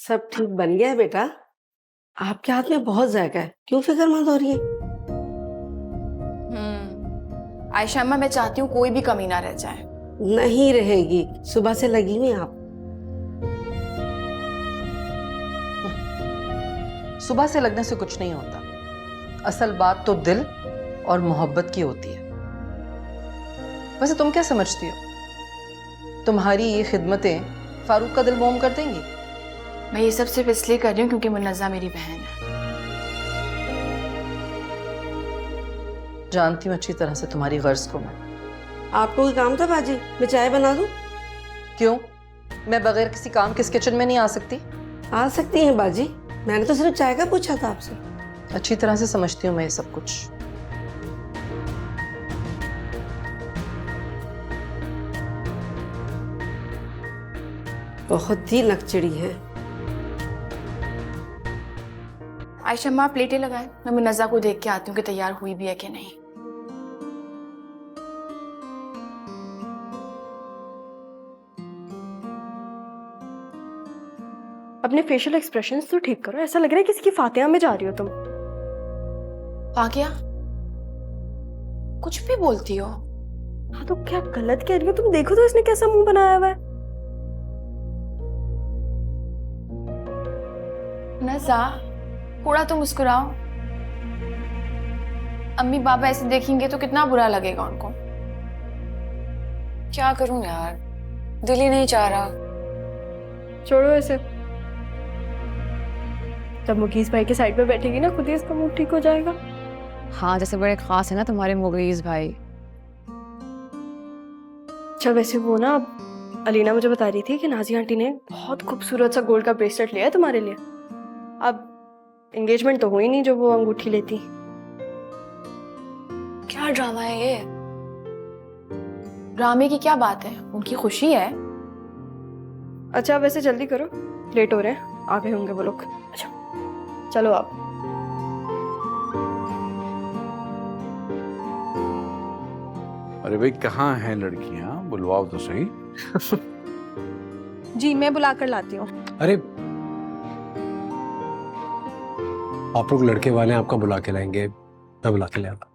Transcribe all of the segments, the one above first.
सब ठीक बन गया है बेटा। आपके हाथ में बहुत जायका है, क्यों फिक्रमंद हो रही है? आयशा अम्मा, मैं चाहती हूँ कोई भी कमी ना रह जाए। नहीं रहेगी, सुबह से लगी हुई हैं आप। सुबह से लगने से कुछ नहीं होता। असल बात तो दिल और मोहब्बत की होती है। वैसे तुम क्या समझती हो, तुम्हारी ये खिदमतें फारूक का दिल मोम कर देंगी? मैं ये सब सिर्फ इसलिए कर रही हूँ क्योंकि मुन्नज़ा मेरी बहन है। जानती हूँ अच्छी तरह से तुम्हारी गर्ज को मैं। आपको कोई काम था बाजी? मैं चाय बना दूं? क्यों? मैं बगैर किसी काम के इस किचन में नहीं आ सकती? आ सकती हैं बाजी, मैंने तो सिर्फ चाय का पूछा था आपसे। अच्छी तरह से समझती हूँ मैं ये सब कुछ। बहुत ही नकचड़ी है। आयशा अम्मा, आप प्लेटें लगाएं, मैं मुन्नज़ा को देख के आती हूँ कि तैयार हुई भी है कि नहीं। अपने फेशियल एक्सप्रेशंस तो ठीक करो, ऐसा लग रहा है किसी की फातिहा में जा रही हो तुम। वाकया कुछ भी बोलती हो। हाँ तो क्या गलत कह रही हो तुम? देखो तो इसने कैसा मुंह बनाया हुआ है। मुन्नज़ा, थोड़ा तो मुस्कुराओ। अम्मी बाबा ऐसे देखेंगे तो कितना बुरा लगेगा उनको। क्या करूं यार, दिल ही नहीं चाह रहा। छोड़ो ऐसे, जब मुकीस भाई के साइड पे बैठेगी ना खुद ही इसका मूड ठीक हो जाएगा। हाँ, जैसे बड़े खास है ना तुम्हारे मुगीज भाई। अच्छा वैसे वो ना, अलीना मुझे बता रही थी कि नाजी आंटी ने बहुत खूबसूरत सा गोल्ड का ब्रेसलेट लिया है तुम्हारे लिए। अब एंगेजमेंट तो हुई नहीं जो वो अंगूठी लेती। क्या ड्रामा है ये? ड्रामे की क्या बात है, उनकी खुशी है। अच्छा वैसे जल्दी करो, लेट हो रहे हैं, आ गए होंगे वो लोग। अच्छा चलो आप। अरे भाई, कहाँ हैं लड़कियां? बुलवाओ तो सही। जी मैं बुला कर लाती हूँ। अरे आप लोग लड़के वाले हैं, आपका बुला के लाएंगे, मैं बुला के ले आता।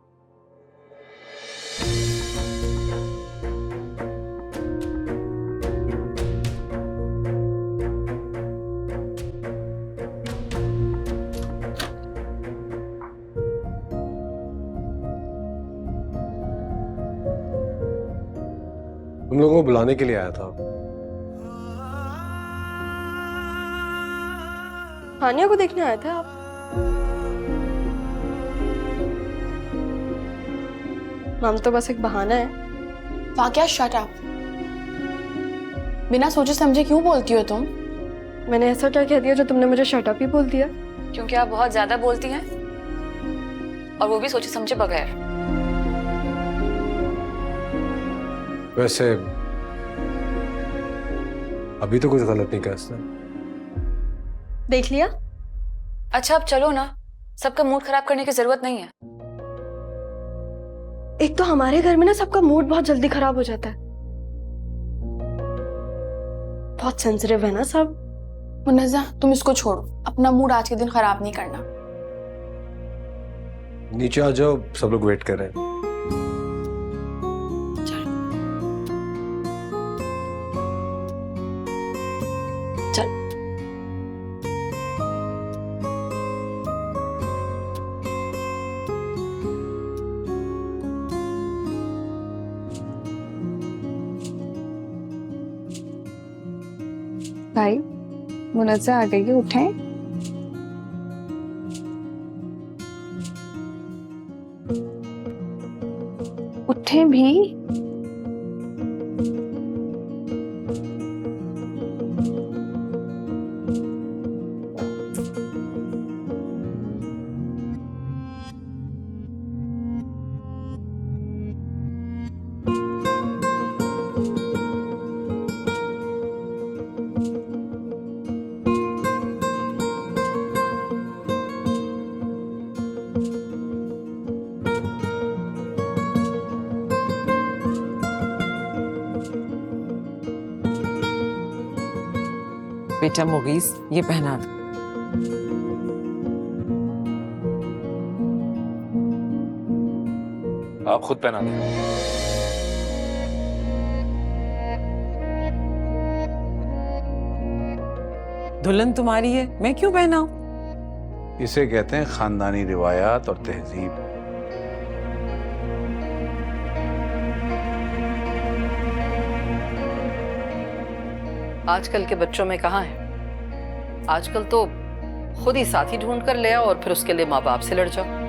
तुम लोगों को बुलाने के लिए आया था। हानिया को देखने आए थे आप? हम तो बस एक बहाना है। वाकया शट अप। बिना सोचे समझे क्यों बोलती हो तुम? मैंने ऐसा क्या कह दिया जो तुमने मुझे शट अप ही बोल दिया? क्योंकि आप बहुत ज्यादा बोलती हैं और वो भी सोचे समझे बगैर। वैसे अभी तो कुछ गलत नहीं कहा इसने। देख लिया? अच्छा अब चलो ना, सबका मूड खराब करने की जरूरत नहीं है। एक तो हमारे घर में ना सबका मूड बहुत जल्दी खराब हो जाता है, बहुत सेंसिटिव है ना सब। मुन्नज़ा, तुम इसको छोड़ो, अपना मूड आज के दिन खराब नहीं करना। नीचे आ जाओ, सब लोग वेट कर रहे हैं। भाई मुन्नज़ा आ गई है, उठें। उठें भी। बेटा मुगीस, ये पहना दो। आप खुद पहना दें। दुल्हन तुम्हारी है, मैं क्यों पहनाऊं? इसे कहते हैं खानदानी रिवायात और तहजीब। आजकल के बच्चों में कहाँ है? आजकल तो खुद ही साथी ढूंढ कर ले आओ और फिर उसके लिए माँ बाप से लड़ जाओ।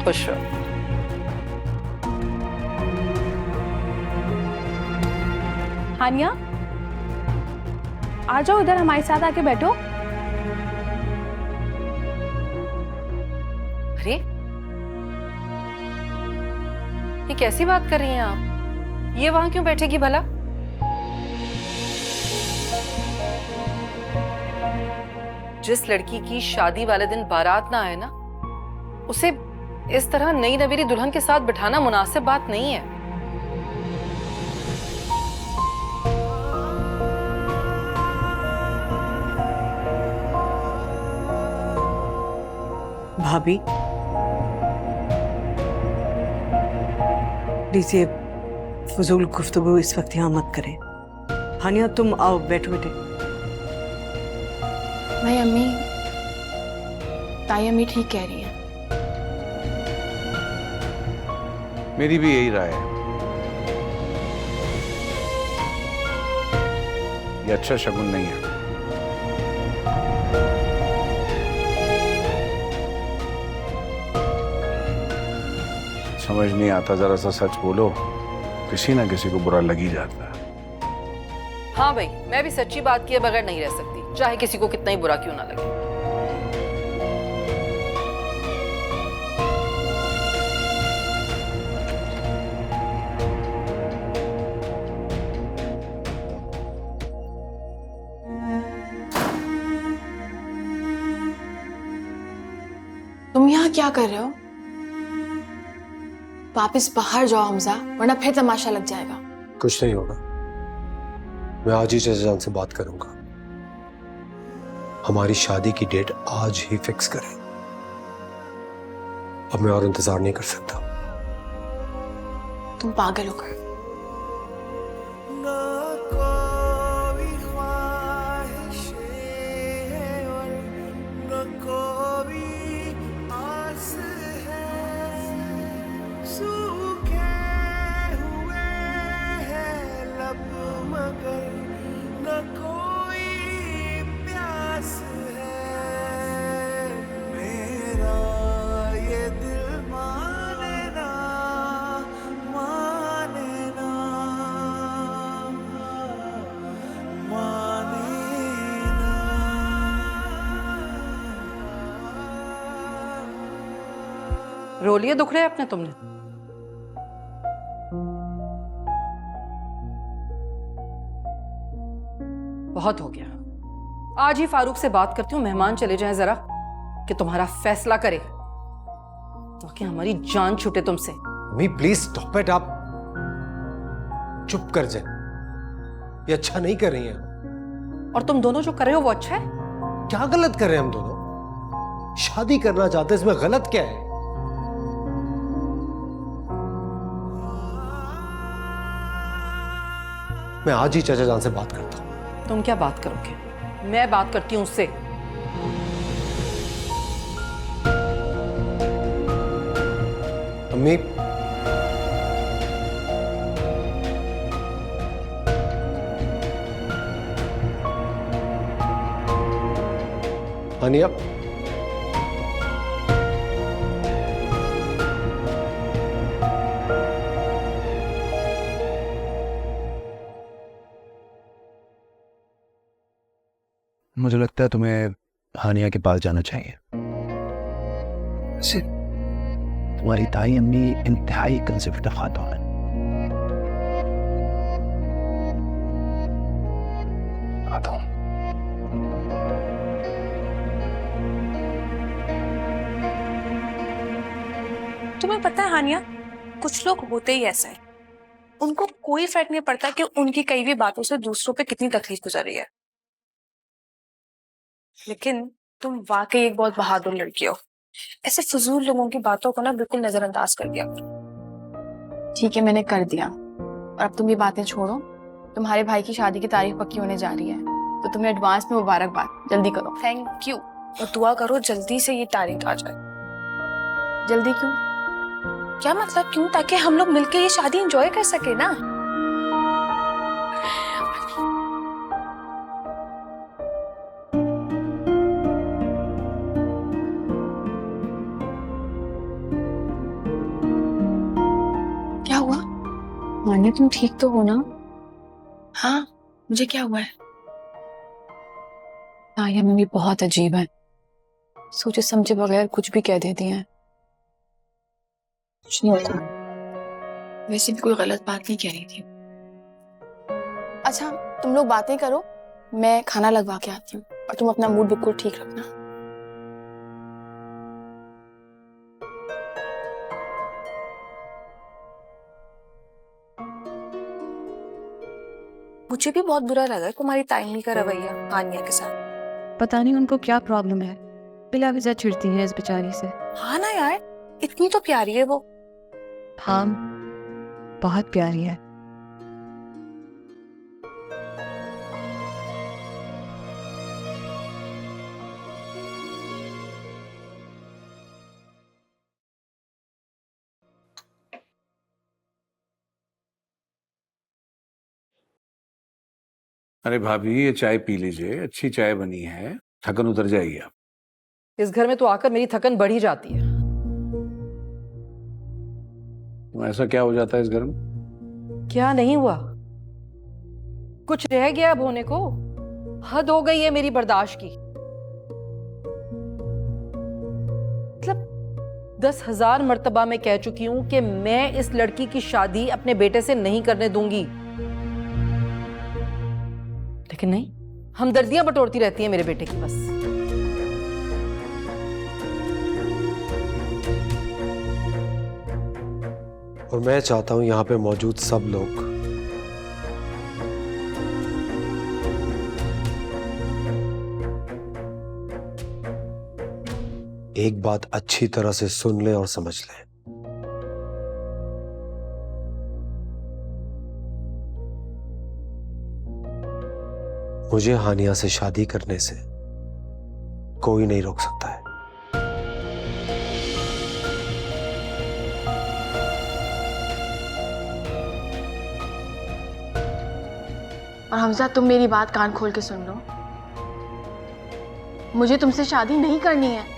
खुश रहो। हानिया, आ जाओ इधर, हमारे साथ आके बैठो। अरे ये कैसी बात कर रही हैं आप? ये वहां क्यों बैठेगी भला? जिस लड़की की शादी वाले दिन बारात ना आए ना, उसे इस तरह नई नवेली दुल्हन के साथ बिठाना मुनासिब बात नहीं है। भाभी, प्लीज ये फजूल गुफ्तगू इस वक्त यहाँ मत करें। हानिया, तुम आओ, बैठो बेटे। नहीं अम्मी, ताई अम्मी ठीक कह रही है। मेरी भी यही राय है। ये अच्छा शगुन नहीं है। समझ नहीं आता, जरा सा सच बोलो, किसी ना किसी को बुरा लग ही जाता है। हाँ भाई, मैं भी सच्ची बात किए बगैर नहीं रह सकती, चाहे किसी को कितना ही बुरा क्यों ना लगे। तुम यहाँ क्या कर रहे हो? वापिस बाहर जाओ हमजा, वरना फिर तमाशा लग जाएगा। कुछ नहीं होगा, मैं आज ही चाचा जान से बात करूंगा। हमारी शादी की डेट आज ही फिक्स करें। अब मैं और इंतजार नहीं कर सकता। तुम पागल हो गए। रो लिए दुख रहे अपने तुमने? बहुत हो गया, आज ही फारूक से बात करती हूँ, मेहमान चले जाएं जरा, कि तुम्हारा फैसला करे, तो कि हमारी जान छूटे तुमसे। Me please stop it. आप चुप कर जाए, ये अच्छा नहीं कर रही हैं। और तुम दोनों जो कर रहे हो वो अच्छा है? क्या गलत कर रहे हैं हम दोनों? शादी करना चाहते हैं, इसमें गलत क्या है? मैं आज ही चाचा जान से बात करता हूं। तुम क्या बात करोगे? मैं बात करती हूँ उससे। अम्मी, हानिया, मुझे लगता है तुम्हें हानिया के पास जाना चाहिए। वैसे तुम्हारी ताई अम्मी इंतहाई कंसिफ्ट खातून है। आता हूं। तुम्हें पता है हानिया, कुछ लोग होते ही ऐसे हैं, उनको कोई फर्क नहीं पड़ता कि उनकी कई भी बातों से दूसरों पे कितनी तकलीफ गुजर रही है। लेकिन तुम वाकई एक बहुत बहादुर लड़की हो। ऐसे फजूल लोगों की बातों को ना बिल्कुल नजरअंदाज कर दिया। ठीक है, मैंने कर दिया। और अब तुम ये बातें छोड़ो। तुम्हारे भाई की शादी की तारीख पक्की होने जा रही है, तो तुम्हें एडवांस में मुबारकबाद। जल्दी करो। Thank you. और दुआ करो जल्दी से ये तारीख आ जाए। जल्दी क्यों? क्या मतलब क्यों? ताकि हम लोग मिलके ये शादी एंजॉय कर सके ना। क्या हुआ? मान्या, तुम ठीक तो हो ना? हाँ, मुझे क्या हुआ है? ताया मम्मी बहुत अजीब है, सोचे समझे बगैर कुछ भी कह देती हैं। कुछ नहीं होता, वैसे भी कोई गलत बात नहीं कह रही थी। अच्छा, तुम लोग बातें करो, मैं खाना लगवा के आती हूँ। और तुम अपना मूड बिल्कुल ठीक रखना। मुझे भी बहुत बुरा लगा तुम्हारी ताईनी का रवैया हानिया के साथ। पता नहीं उनको क्या प्रॉब्लम है, बिला वजह चिढ़ती है इस बेचारी से। हाँ ना यार, इतनी तो प्यारी है वो। हाँ, बहुत प्यारी है। अरे भाभी, ये चाय पी लीजिए, अच्छी चाय बनी है, थकन उतर जाएगी आप। इस घर में तो आकर मेरी थकन बढ़ ही जाती है। तो ऐसा क्या हो जाता है इस घर में? क्या नहीं हुआ? कुछ रह गया अब होने को? हद हो गई है मेरी बर्दाश्त की। मतलब 10,000 मर्तबा मैं कह चुकी हूं कि मैं इस लड़की की शादी अपने बेटे से नहीं करने दूंगी, लेकिन नहीं, हमदर्दियां बटोरती रहती है मेरे बेटे की बस। और मैं चाहता हूं यहां पे मौजूद सब लोग एक बात अच्छी तरह से सुन लें और समझ लें। मुझे हानिया से शादी करने से कोई नहीं रोक सकता है। और हमजा, तुम मेरी बात कान खोल के सुन लो। मुझे तुमसे शादी नहीं करनी है।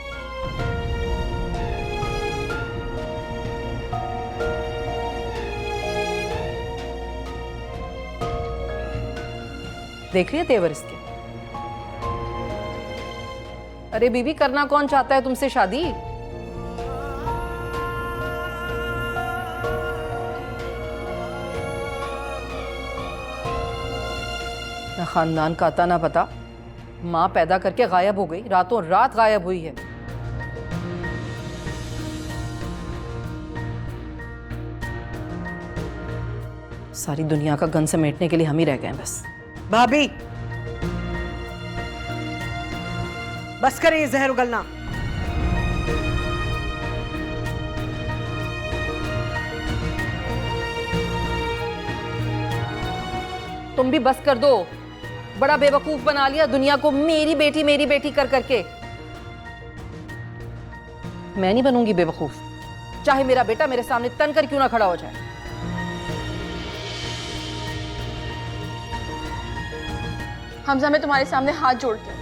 देख रही है तेवर इसके? अरे बीबी, करना कौन चाहता है तुमसे शादी? ना खानदान का आता ना पता, मां पैदा करके गायब हो गई, रातों रात गायब हुई है। सारी दुनिया का गन समेटने के लिए हम ही रह गए हैं बस। भाभी, बस करें ये जहर उगलना। तुम भी बस कर दो। बड़ा बेवकूफ बना लिया दुनिया को मेरी बेटी कर करके। मैं नहीं बनूंगी बेवकूफ, चाहे मेरा बेटा मेरे सामने तन कर क्यों ना खड़ा हो जाए। हमजा, मैं तुम्हारे सामने हाथ जोड़ती हूँ,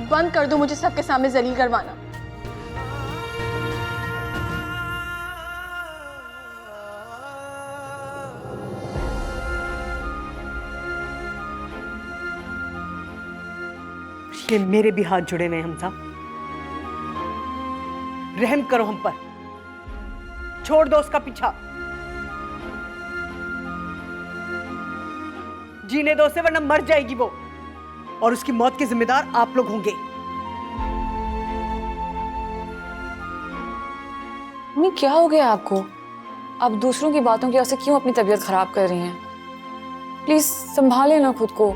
बंद कर दो मुझे सबके सामने जलील करवाना। ये मेरे भी हाथ जुड़े हुए हैं हमजा। रहम करो हम पर, छोड़ दो उसका पीछा, जीने दो उसे वरना मर जाएगी वो, और उसकी मौत के जिम्मेदार आप लोग होंगे। मम्मी क्या हो गया आपको? आप दूसरों की बातों की वजह से क्यों अपनी तबीयत खराब कर रही हैं? प्लीज संभाले ना खुद को।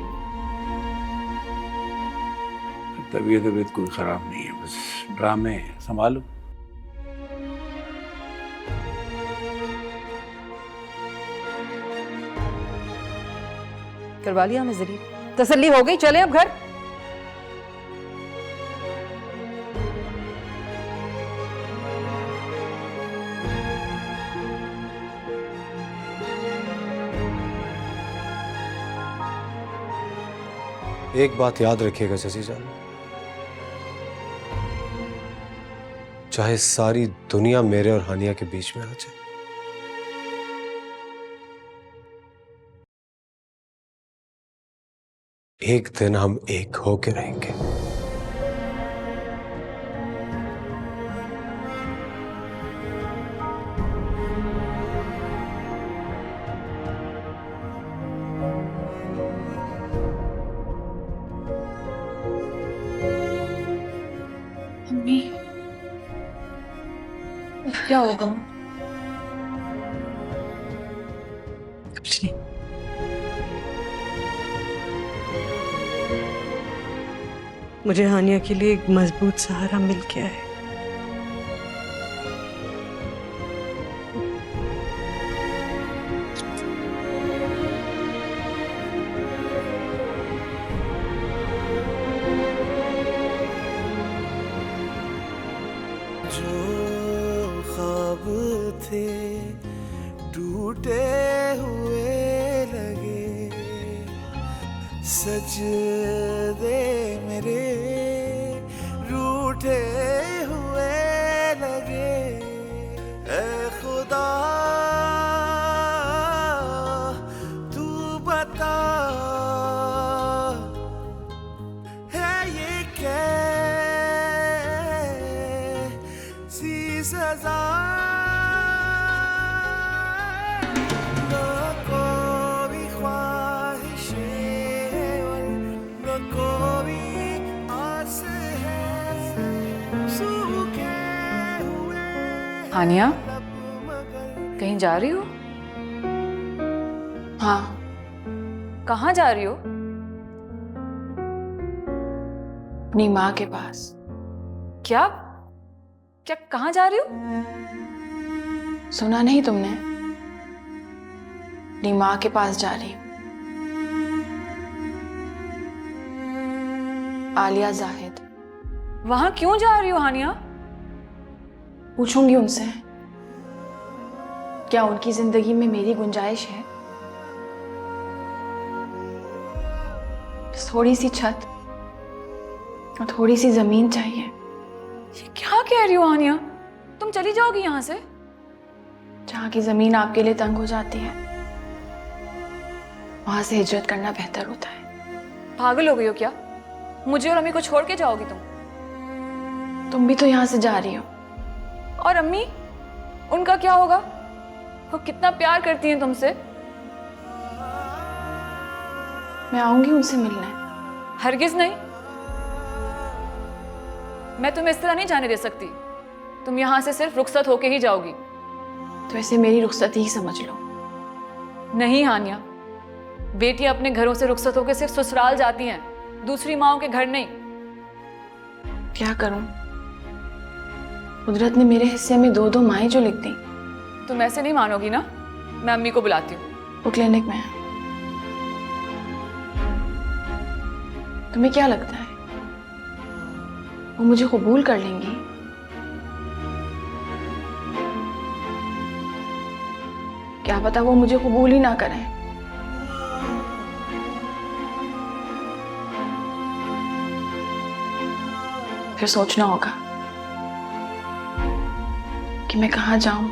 तबीयत कोई खराब नहीं है, बस ड्रामे हैं, संभालो। करवा लिया हमें जरी, तसल्ली हो गई, चले अब घर। एक बात याद रखिएगा शशि जान, चाहे सारी दुनिया मेरे और हानिया के बीच में आ जाए, एक दिन हम एक होके रहेंगे। मम्मी क्या होगा? कुछ नहीं। मुझे हानिया के लिए एक मजबूत सहारा मिल गया है। जो ख्वाब थे टूटे हुए लगे, सच दे मेरे रूठे हुए लगे। ऐ खुदा तू बता है ये कैसी सजा? न कोई ख्वाहिशें और न कोई आस है, सूखे हुए हानिया लब मगर कहीं जा रही हो? हाँ, कहाँ जा रही हो? अपनी माँ के पास। क्या क्या कहाँ जा रही हो? सुना नहीं तुमने? अपनी माँ के पास जा रही हूँ, आलिया जाहिद। वहां क्यों जा रही हो हानिया? पूछूंगी उनसे, क्या उनकी जिंदगी में मेरी गुंजाइश है? थोड़ी सी छत और थोड़ी सी जमीन चाहिए। ये क्या कह रही हो हानिया? तुम चली जाओगी यहाँ से? जहाँ की जमीन आपके लिए तंग हो जाती है, वहां से हिजरत करना बेहतर होता है। पागल हो गई हो क्या? मुझे और अम्मी को छोड़ के जाओगी तुम? तुम भी तो यहाँ से जा रही हो। और अम्मी, उनका क्या होगा? वो कितना प्यार करती हैं तुमसे। मैं आऊंगी उनसे मिलने। हरगिज नहीं, मैं तुम्हें इस तरह नहीं जाने दे सकती। तुम यहाँ से सिर्फ रुखसत होके ही जाओगी। तो ऐसे मेरी रुखसती ही समझ लो। नहीं हानिया, बेटियां अपने घरों से रुखसत होकर सिर्फ ससुराल जाती हैं, दूसरी माओं के घर नहीं। क्या करूं? कुदरत ने मेरे हिस्से में 2-2 माएं जो लिख दी। तुम ऐसे नहीं मानोगी ना? मैं अम्मी को बुलाती हूँ। वो क्लिनिक में है। तुम्हें क्या लगता है वो मुझे कबूल कर लेंगी? क्या पता वो मुझे कबूल ही ना करें। फिर सोचना होगा कि मैं कहाँ जाऊं।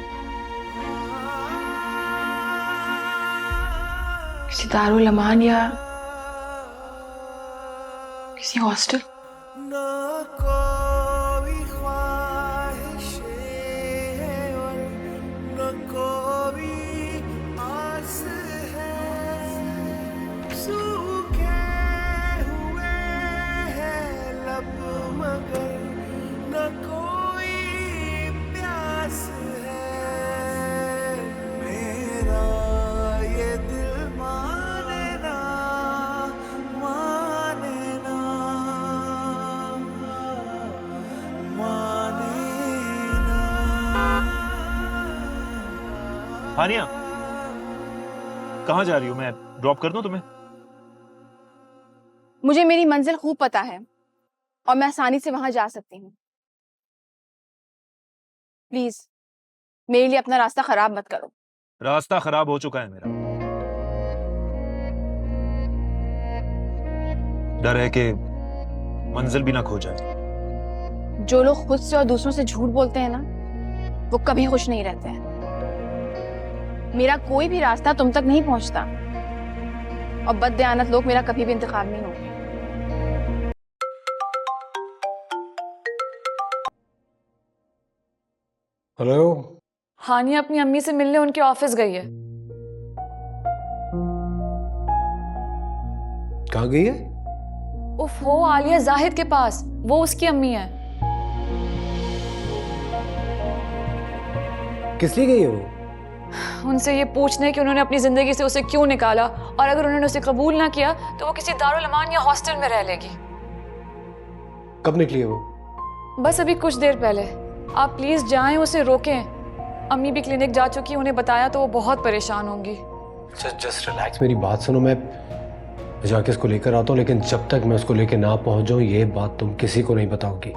किसी दारुल अमान या किसी हॉस्टल। ना कोई ख्वाहिशें हैं और न कोई आस है, सूखे हुए हैं लब मगर न कोई प्यास है, मेरा ये दिल माने ना माने ना माने ना। हानिया, कहाँ जा रही हो? मैं ड्रॉप कर दूं तुम्हें? मुझे मेरी मंजिल खूब पता है और मैं आसानी से वहां जा सकती हूँ। प्लीज मेरे लिए अपना रास्ता खराब मत करो। रास्ता खराब हो चुका है मेरा। डर है कि मंजिल भी ना खो जाए। जो लोग खुद से और दूसरों से झूठ बोलते हैं ना, वो कभी खुश नहीं रहते हैं। मेरा कोई भी रास्ता तुम तक नहीं पहुंचता और बददयानत लोग मेरा कभी भी इंतखाब नहीं होंगे। हेलो, हानिया अपनी अम्मी से मिलने उनके ऑफिस गई है। कहाँ गई है? उफ हो, आलिया जाहिद के पास। वो उसकी अम्मी है। किस लिए गई है वो? उनसे ये पूछने कि उन्होंने अपनी जिंदगी से उसे क्यों निकाला और अगर उन्होंने उसे कबूल ना किया तो वो किसी दारुल अमान या हॉस्टल में रह लेगी। कब निकली है वो? बस अभी कुछ देर पहले। आप प्लीज जाएं, उसे रोकें। अम्मी भी क्लिनिक जा चुकी, उन्हें बताया तो वो बहुत परेशान होंगी। जस्ट रिलैक्स, मेरी बात सुनो। मैं जाके इसको लेकर आता हूँ, लेकिन जब तक मैं उसको लेकर ना पहुंच जाऊँ ये बात तुम किसी को नहीं बताओगी।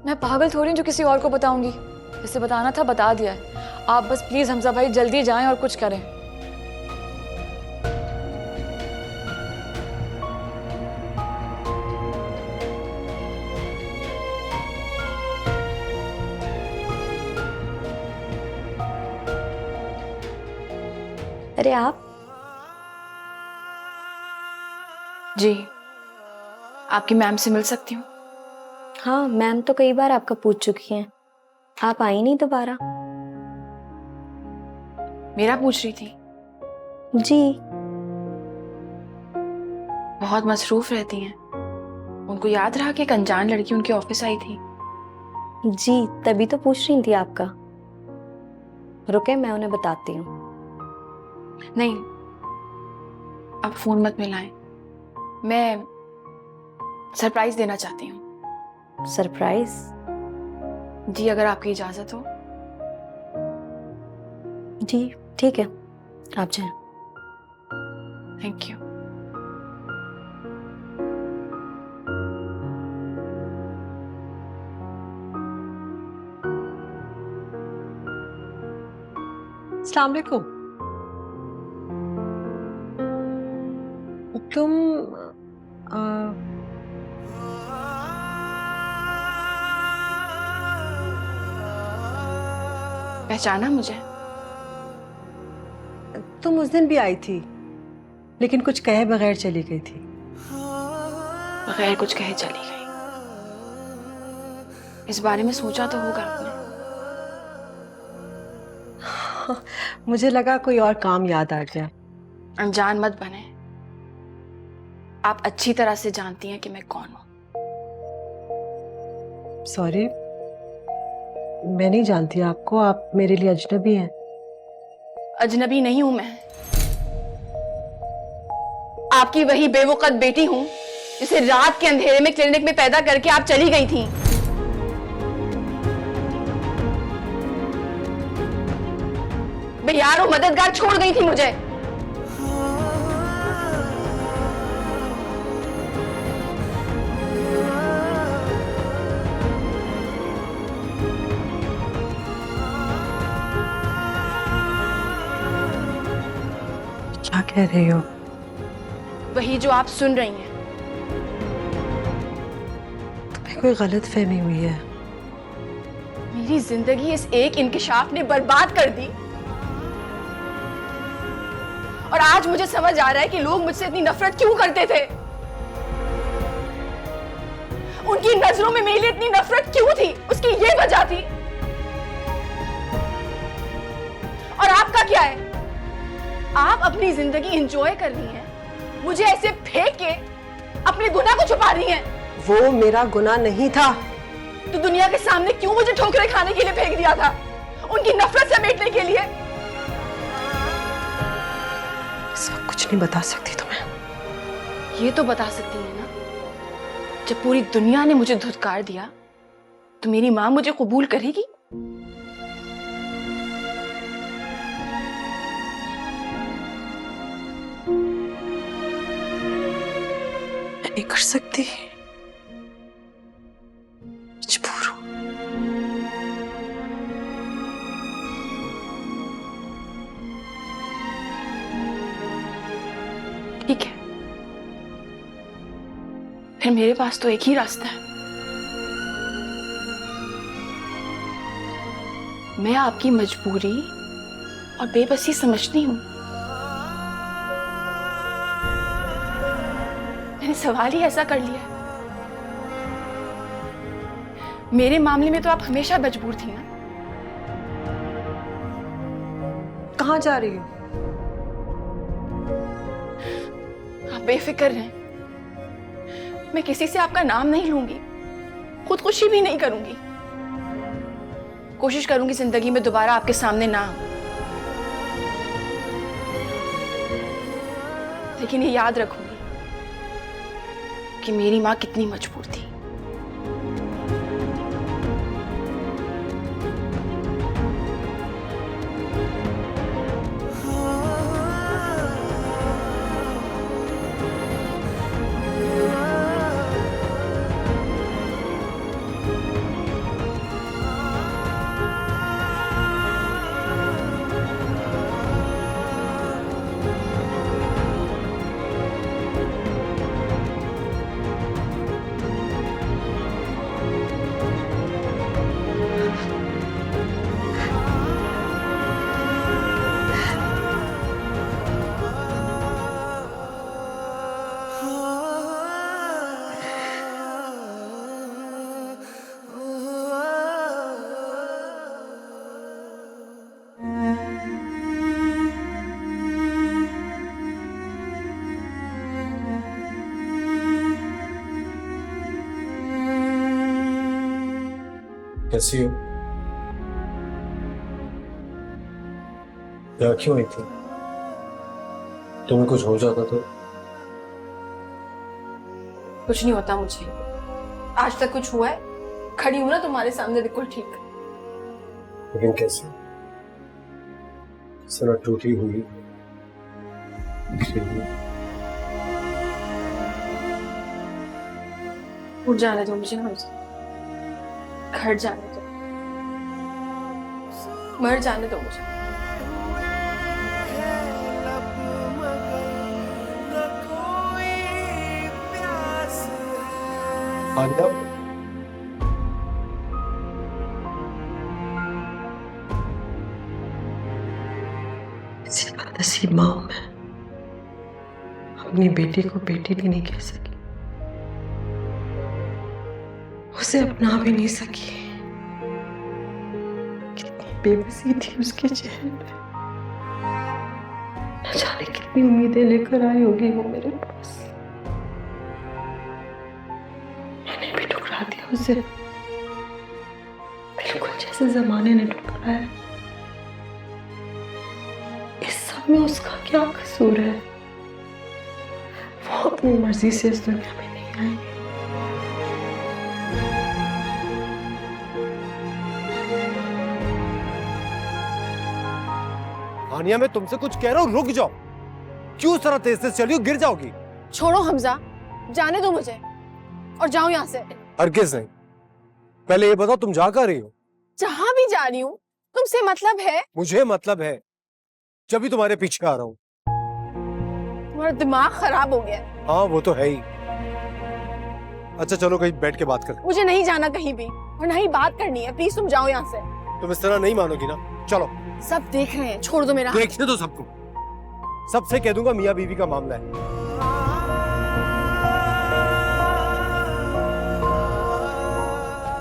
मैं पागल थोड़ी हूँ जो किसी और को बताऊंगी। जिसे बताना था बता दिया है। आप बस प्लीज हमजा भाई जल्दी जाएं और कुछ करें। अरे आप? जी, आपकी मैम से मिल सकती हूँ? हाँ, मैम तो कई बार आपका पूछ चुकी हैं। आप आई नहीं दोबारा। मेरा पूछ रही थी? जी। बहुत मसरूफ रहती हैं। उनको याद रहा कि एक अनजान लड़की उनके ऑफिस आई थी? जी, तभी तो पूछ रही थी आपका। रुके, मैं उन्हें बताती हूँ। नहीं, अब फोन मत मिलाएं। मैं सरप्राइज देना चाहती हूँ। सरप्राइज? जी, अगर आपकी इजाजत हो। जी ठीक है, आप जाएं। Thank you. अस्सलाम वालेकुम। तुम पहचाना मुझे? तुम उस दिन भी आई थी, लेकिन कुछ कहे बगैर चली गई थी। बगैर कुछ कहे चली गई। इस बारे में सोचा तो होगा आपने? मुझे लगा कोई और काम याद आ गया। अनजान मत बने। आप अच्छी तरह से जानती हैं कि मैं कौन हूं। सॉरी, मैं नहीं जानती आपको। आप मेरे लिए अजनबी हैं। अजनबी नहीं हूं मैं। आपकी वही बेवकूफ बेटी हूं जिसे रात के अंधेरे में क्लिनिक में पैदा करके आप चली गई थी। बेयार और मददगार छोड़ गई थी मुझे। क्या कह रही हो? वही जो आप सुन रही हैं। तुम्हें कोई गलतफहमी हुई है। मेरी जिंदगी इस एक इंकिशाफ ने बर्बाद कर दी और आज मुझे समझ आ रहा है कि लोग मुझसे इतनी नफरत क्यों करते थे। उनकी नजरों में मेरे लिए इतनी नफरत क्यों थी, उसकी ये वजह थी। और आपका क्या है? आप अपनी जिंदगी एंजॉय कर रही हैं, मुझे ऐसे फेंक के अपने गुनाह को छुपा रही हैं। वो मेरा गुनाह नहीं था। तो दुनिया के सामने क्यों मुझे ठोकरें खाने के लिए फेंक दिया था? उनकी नफरत समेटने के लिए। इस वक्त कुछ नहीं बता सकती तुम्हें। ये तो बता सकती है ना, जब पूरी दुनिया ने मुझे धुतकार दिया तो मेरी मां मुझे कबूल करेगी? मैं नहीं कर सकती, मजबूर हूं। ठीक है, फिर मेरे पास तो एक ही रास्ता है। मैं आपकी मजबूरी और बेबसी समझती हूं। मैंने सवाल ही ऐसा कर लिया। मेरे मामले में तो आप हमेशा मजबूर थी ना। कहाँ जा रही हो? आप बेफिक्र रहें, मैं किसी से आपका नाम नहीं लूंगी, खुदकुशी भी नहीं करूंगी। कोशिश करूंगी जिंदगी में दोबारा आपके सामने ना आऊं। लेकिन ये याद रखूंगी कि मेरी मां कितनी मजबूर थी। कैसी हो? यहाँ क्यों आई थी? तुम्हें कुछ हो जाता तो? कुछ नहीं होता मुझे, आज तक कुछ हुआ है? खड़ी हूं ना तुम्हारे सामने बिल्कुल ठीक। लेकिन कैसे? सना टूटी हुई, उठ जाने दो मुझे हमसे, घर जाने दो, मर जाने दो मुझे। आन्या, ऐसी बदनसीब माँ हूं मैं, अपनी बेटी को बेटी भी नहीं कह सकी, उसे अपना भी नहीं सकी। कितनी बेबसी थी उसके चेहरे पे। न जाने कितनी उम्मीदें लेकर आई होगी वो मेरे पास। मैंने भी ठुकरा दिया उसे, बिल्कुल जैसे जमाने ने ठुकराया। इस सब में उसका क्या कसूर है? वो अपनी मर्जी से इस दुनिया में नहीं आएंगे। आनिया, मैं तुमसे कुछ कह रहा हूँ, रुक जाओ। क्यों इस तरह तेज तेज चली हो? गिर जाओगी। छोड़ो हमजा, जाने दो मुझे और जाओ यहाँ से। हरगिज़ नहीं। पहले ये बताओ तुम जा कहाँ रही हो? जहां भी जा रही हूँ तुमसे मतलब है? मुझे मतलब है, जब भी तुम्हारे पीछे आ रहा हूँ। तुम्हारा दिमाग खराब हो गया। हाँ वो तो है ही। अच्छा चलो कहीं बैठ के बात कर। मुझे नहीं जाना कहीं भी और ना ही बात करनी है। प्लीज तुम जाओ यहाँ से। तुम इस तरह नहीं मानोगी ना। चलो। सब देख रहे हैं, छोड़ दो मेरा हाथ। देखने दो सबको। सबसे कह दूंगा मियाँ बीवी का मामला है।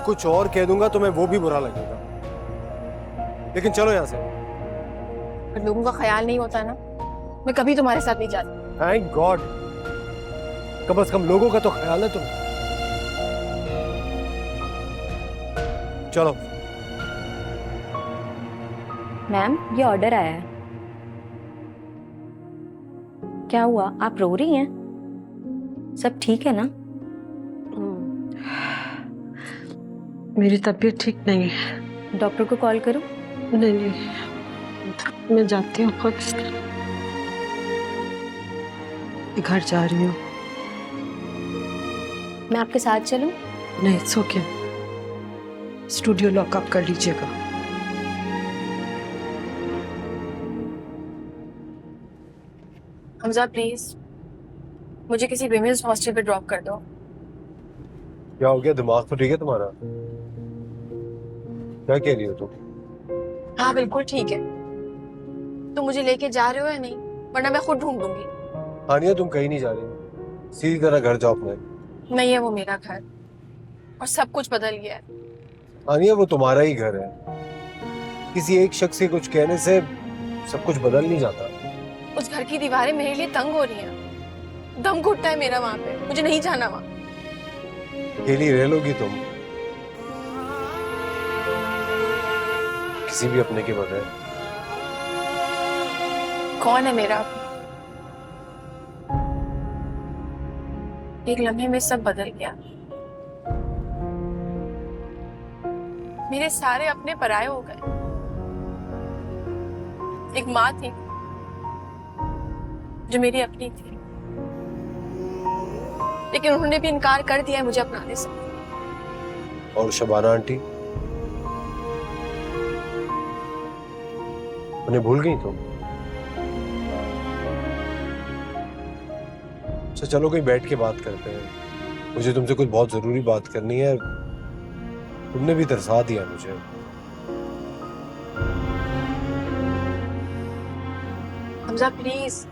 कुछ और कह दूंगा तो मैं वो भी बुरा लगेगा, लेकिन चलो यहाँ से। पर लोगों का ख्याल नहीं होता ना, मैं कभी तुम्हारे साथ नहीं जाती। थैंक गॉड, कम से कम लोगों का तो ख्याल है तुम्हें। चलो। मैम, ये ऑर्डर आया है। क्या हुआ, आप रो रही हैं? सब ठीक है ना? मेरी तबीयत ठीक नहीं है। डॉक्टर को कॉल करूं? नहीं नहीं, मैं जाती हूँ खुद। घर जा रही हूँ। मैं आपके साथ चलूं? नहीं, इट्स ओके। स्टूडियो लॉकअप कर लीजिएगा। हमजा प्लीज मुझे किसी विमेंस हॉस्टल पे ड्रॉप कर दो। क्या हो गया, दिमाग तो ठीक है तुम्हारा? क्या कह रही हो तुम? हाँ बिल्कुल ठीक है। तुम मुझे लेके जा रहे हो या नहीं, वरना मैं खुद ढूंढ लूंगी। हानिया, तुम कहीं नहीं जा रही, सीधी तरह घर जाओ अपने। नहीं है वो मेरा घर, और सब कुछ बदल गया है। हानिया, वो तुम्हारा ही घर है। किसी एक शख्स के कुछ कहने से सब कुछ बदल नहीं जाता। उस घर की दीवारें मेरे लिए तंग हो रही हैं। दम घुटता है मेरा वहां पे, मुझे नहीं जाना वहां। अकेली रह लोगी तुम, किसी भी अपने के बगैर? कौन है मेरा? एक लम्हे में सब बदल गया। मेरे सारे अपने पराये हो गए। एक माँ थी जो मेरी अपनी थी, लेकिन उन्होंने भी इनकार कर दिया है मुझे अपनाने से। और शबाना आंटी, उन्हें भूल गई तुम? अच्छा चलो, कहीं बैठ के बात करते हैं। मुझे तुमसे कुछ बहुत जरूरी बात करनी है। तुमने भी तरसा दिया मुझे। हमजा प्लीज,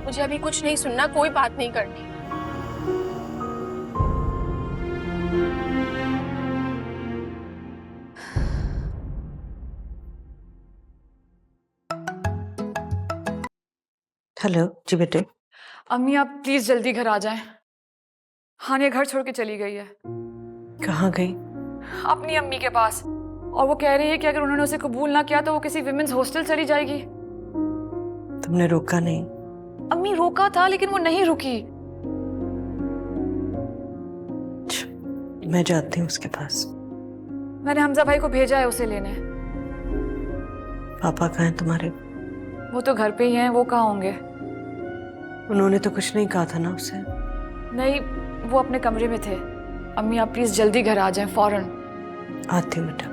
मुझे अभी कुछ नहीं सुनना, कोई बात नहीं करनी। हेलो जी बेटे। अम्मी आप प्लीज जल्दी घर आ जाएं। हानिया घर छोड़ के चली गई है। कहाँ गई? अपनी अम्मी के पास, और वो कह रही है कि अगर उन्होंने उसे कबूल ना किया तो वो किसी विमेंस हॉस्टल चली जाएगी। तुमने रोका नहीं? अम्मी रोका था, लेकिन वो नहीं रुकी। मैं जाती हूँ उसके पास। मैंने हमजा भाई को भेजा है उसे लेने। पापा कहाँ हैं तुम्हारे? वो तो घर पे ही हैं, वो कहाँ होंगे? उन्होंने तो कुछ नहीं कहा था ना उसे? नहीं, वो अपने कमरे में थे। अम्मी आप प्लीज जल्दी घर आ जाएं, फौरन। आती हूँ बेटा।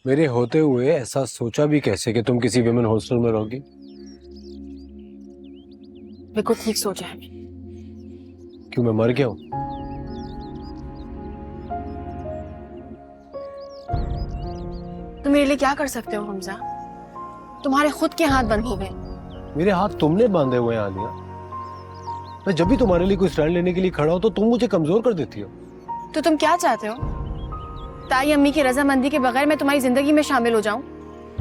मेरे होते हुए ऐसा सोचा भी कैसे कि तुम किसी विमेन हॉस्टल में रहोगी? बिल्कुल ठीक सोचा है। क्यों, मैं मर गया हूं? तुम मेरे लिए क्या कर सकते हो हमजा? तुम्हारे खुद के हाथ बंद हो गए। मेरे हाथ तुमने बांधे हुए हैं आलिया। मैं जब भी तुम्हारे लिए कोई स्टैंड लेने के लिए खड़ा हूं तो तुम मुझे कमजोर कर देती हो। तो तुम क्या चाहते हो? ताई अम्मी की रजामंदी के बगैर मैं तुम्हारी जिंदगी में शामिल हो जाऊं?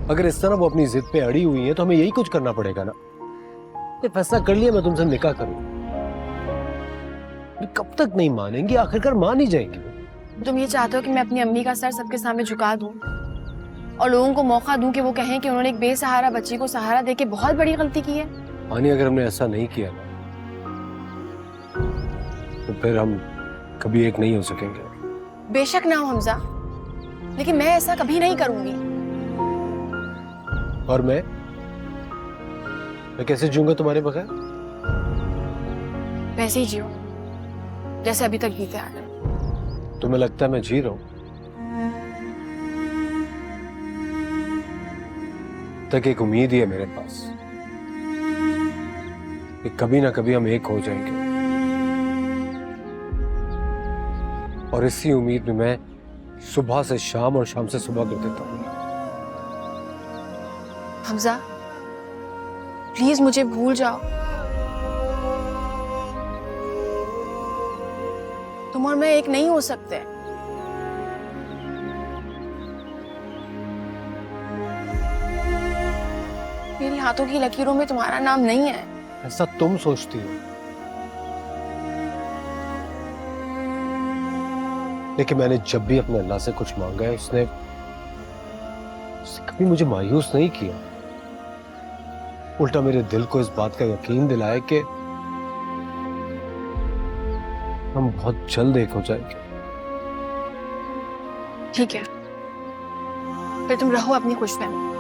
अगर इस तरह वो अपनी जिद पे अड़ी हुई है तो हमें यही कुछ करना पड़ेगा ना। ये फैसला कर लिया, मैं तुमसे निकाह करूं। कब तक नहीं मानेंगी? आखिरकार मान ही जाएंगी। तुम ये चाहते हो कि मैं अपनी अम्मी का सर सबके सामने झुका दूं और लोगों को मौका दूं कि वो कहें कि उन्होंने एक बेसहारा बच्ची को सहारा देके बहुत बड़ी गलती की है? आनी, अगर हमने ऐसा नहीं किया ना तो फिर हम कभी एक नहीं हो सकेंगे। बेशक ना हो हमजा, लेकिन मैं ऐसा कभी नहीं करूंगी। और मैं कैसे जीऊंगा तुम्हारे बगैर? वैसे ही जियो जैसे अभी तक जीते आ रहे। तुम्हें लगता है मैं जी रहा हूं? तक एक उम्मीद ही है मेरे पास कि कभी ना कभी हम एक हो जाएंगे, और इसी उम्मीद में मैं सुबह से शाम और शाम से सुबह कर देता हूँ। हमजा, प्लीज मुझे भूल जाओ। तुम और मैं एक नहीं हो सकते। मेरी हाथों की लकीरों में तुम्हारा नाम नहीं है। ऐसा तुम सोचती हो, लेकिन मैंने जब भी अपने अल्लाह से कुछ मांगा है उसने कभी मुझे मायूस नहीं किया। उल्टा मेरे दिल को इस बात का यकीन दिलाया कि हम बहुत जल्द एक हो जाएंगे। ठीक है, फिर तुम रहो अपनी खुशफहमी,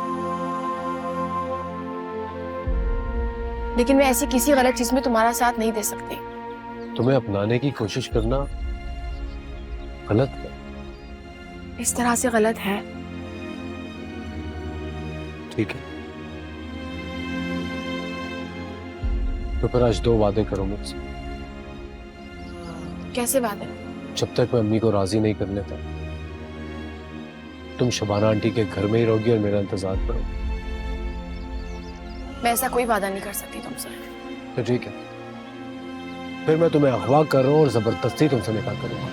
लेकिन मैं ऐसी किसी गलत चीज में तुम्हारा साथ नहीं दे सकती। तुम्हें अपनाने की कोशिश करना गलत है। इस तरह से गलत है। ठीक है, तो फिर आज 2 वादे करो मुझसे। कैसे वादे? जब तक मैं अम्मी को राजी नहीं कर लेता, तुम शबाना आंटी के घर में ही रहोगी और मेरा इंतजार करोगी। मैं ऐसा कोई वादा नहीं कर सकती तुमसे। तो ठीक है, फिर मैं तुम्हें अगवा कर रहा हूँ और जबरदस्ती तुमसे निकाह करूंगा।